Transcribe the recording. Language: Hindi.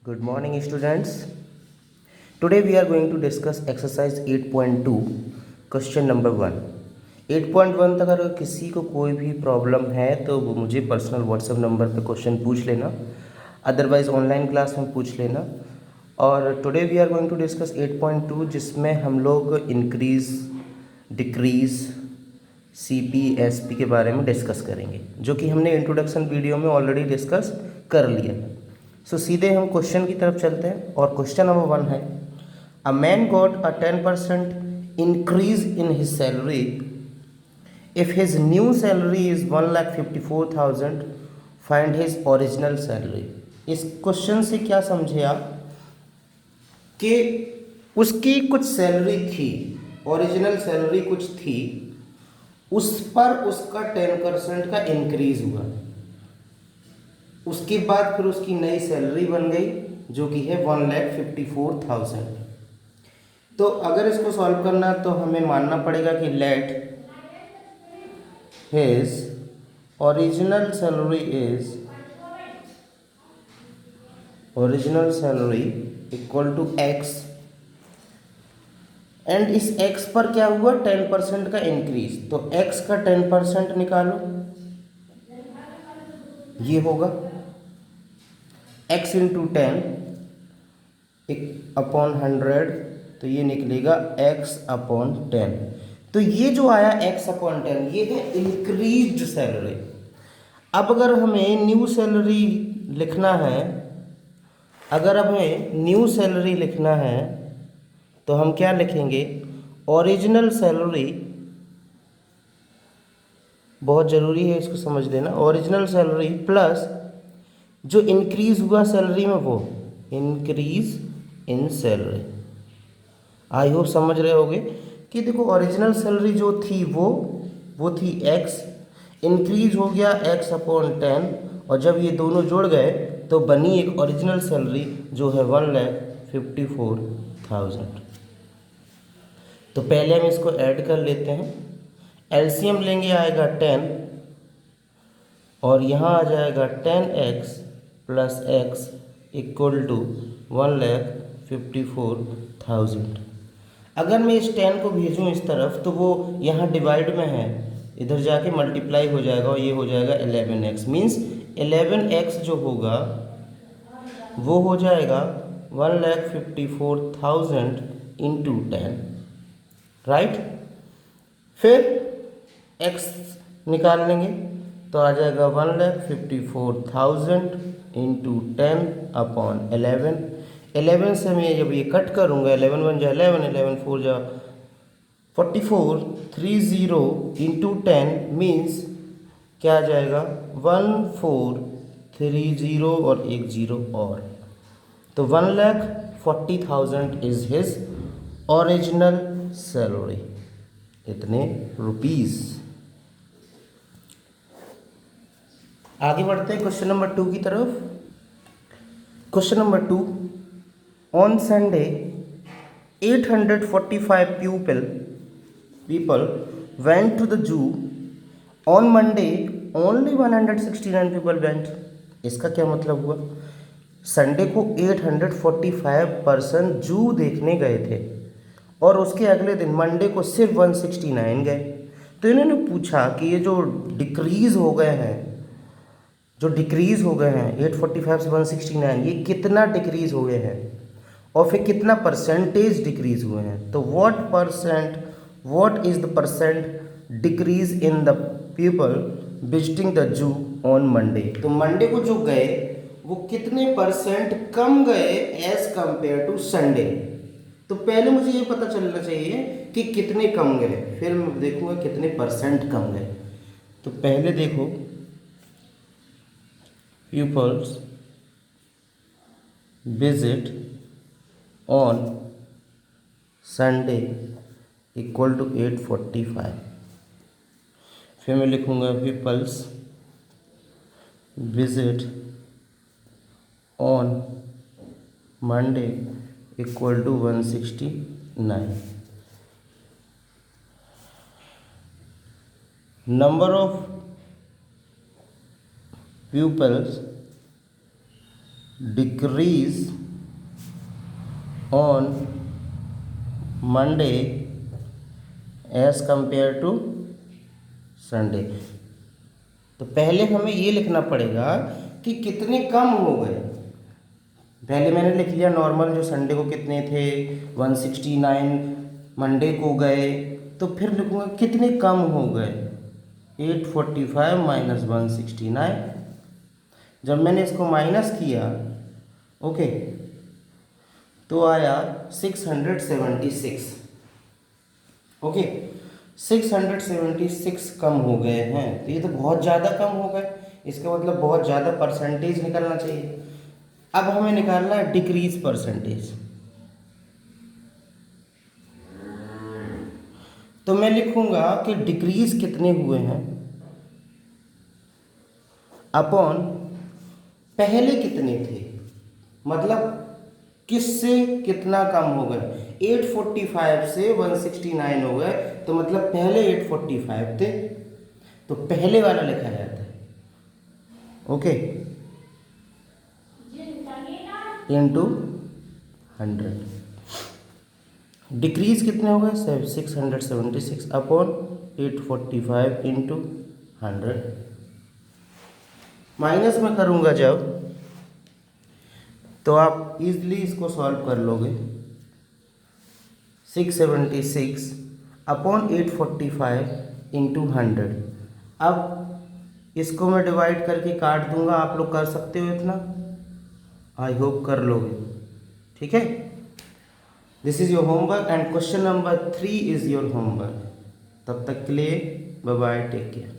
Good morning, students. Today we are going to discuss exercise 8.2, question number 1. 8.1 तक अगर किसी को कोई भी प्रॉब्लम है तो वो मुझे पर्सनल व्हाट्सएप नंबर पे क्वेश्चन पूछ लेना, अदरवाइज़ ऑनलाइन क्लास में पूछ लेना. और today we are going to discuss 8.2 जिसमें हम लोग इंक्रीज़, डिक्रीज़, CP, SP के बारे में डिस्कस करेंगे, जो कि हमने इंट्रोडक्शन वीडियो में ऑलरेडी डिस्कस कर लिया है. सो सीधे हम क्वेश्चन की तरफ चलते हैं और क्वेश्चन नंबर 1 है, a man got a 10% increase in his salary if his new salary is 1,54,000, find his original salary. इस क्वेश्चन से क्या समझे आप कि उसकी कुछ सैलरी थी, ओरिजिनल सैलरी कुछ थी, उस पर उसका 10% का इंक्रीज हुआ, उसके बाद फिर उसकी नई सैलरी बन गई जो कि है 1,54,000. तो अगर इसको सॉल्व करना तो हमें मानना पड़ेगा कि let his original salary equal to X, and इस x पर क्या हुआ 10% का इंक्रीज. तो x का 10% निकालो, ये होगा x इंटू 10 अपॉन 100, तो ये निकलेगा x अपॉन 10. तो ये जो आया x अपॉन 10 ये है इंक्रीज्ड सैलरी. अब अगर हमें न्यू सैलरी लिखना है, तो हम क्या लिखेंगे, ओरिजिनल सैलरी, बहुत ज़रूरी है इसको समझ लेना, ओरिजिनल सैलरी प्लस जो इंक्रीज हुआ सैलरी में वो increase in salary. I hope समझ रहे होगे कि देखो ओरिजिनल सैलरी जो थी वो थी x, इंक्रीज हो गया x अपॉन 10, और जब ये दोनों जुड़ गए तो बनी एक ओरिजिनल सैलरी जो है 1,54,000. तो पहले हम इसको ऐड कर लेते हैं, एलसीएम लेंगे आएगा 10 और यहाँ आ जाएगा 10x plus x equal to 1,54,000. अगर मैं इस 10 को भेजूँ इस तरफ तो वो यहाँ डिवाइड में है, इधर जाके मल्टीप्लाई हो जाएगा और ये हो जाएगा 11x. मीन्स 11x जो होगा वो हो जाएगा 1,54,000 इंटू 10, राइट. फिर x निकाल लेंगे तो आ जाएगा 1,54,000 इंटू 10 अपॉन 11. 11 से मैं जब ये कट करूँगा 11 1 जा 11, 11 4 जा 44, 30 इंटू 10 मीन्स क्या आ जाएगा 1,430 और एक जीरो और. तो 1,40,000 इज हिज ओरिजिनल सैलरी, इतने रुपीस. आगे बढ़ते हैं क्वेश्चन नंबर 2 की तरफ. Question number 2, on Sunday 845 people went to the zoo. On Monday only 169 people went. इसका क्या मतलब हुआ, संडे को 845 पर्सन जू देखने गए थे और उसके अगले दिन मंडे को सिर्फ 169 गए. तो इन्होंने पूछा कि ये जो डिक्रीज़ हो गए हैं 845 से 169, ये कितना डिक्रीज़ हो गए हैं और फिर कितना परसेंटेज डिक्रीज़ हुए हैं. तो what is the percent decrease in the people visiting the zoo on Monday. तो मंडे को जो गए वो कितने परसेंट कम गए एज कंपेयर टू संडे. तो पहले मुझे ये पता चलना चाहिए कि कितने कम गए, फिर मैं देखूँगा कितने परसेंट कम गए. तो पहले देखो, pupils visit on Sunday equal to 845. फिर मैं लिखूँगा pupils visit on Monday equal to 169. Number of pupils decrease on Monday as compare to Sunday. तो पहले हमें ये लिखना पड़ेगा कि कितने कम हो गए। पहले मैंने लिख लिया नॉर्मल जो संडे को कितने थे 169 मंडे को गए, तो फिर लिखूँगा कितने कम हो गए 845 माइनस 169। जब मैंने इसको माइनस किया ओके तो आया 676 ओके 676 कम हो गए हैं। तो ये तो बहुत ज़्यादा कम हो गए, इसका मतलब बहुत ज़्यादा परसेंटेज निकलना चाहिए। अब हमें निकालना है डिक्रीज परसेंटेज। तो मैं लिखूंगा कि डिक्रीज कितने हुए हैं अपॉन पहले कितने थे, मतलब किससे कितना कम हो गए। 845 से 169 हो गए, तो मतलब पहले 845 थे, तो पहले वाला लिखा जाता है ओके इंटू 100। डिक्रीज कितने हो गए 676 अपॉन 845 इंटू 100। माइनस में करूँगा जब तो आप इजली इसको सॉल्व कर लोगे। 676 अपॉन 845 इंटू 100। अब इसको मैं डिवाइड करके काट दूंगा, आप लोग कर सकते हो इतना, आई होप कर लोगे। ठीक है, this is your homework and question number 3 is your homework. तब तक के लिए बाय बाय, टेक केयर।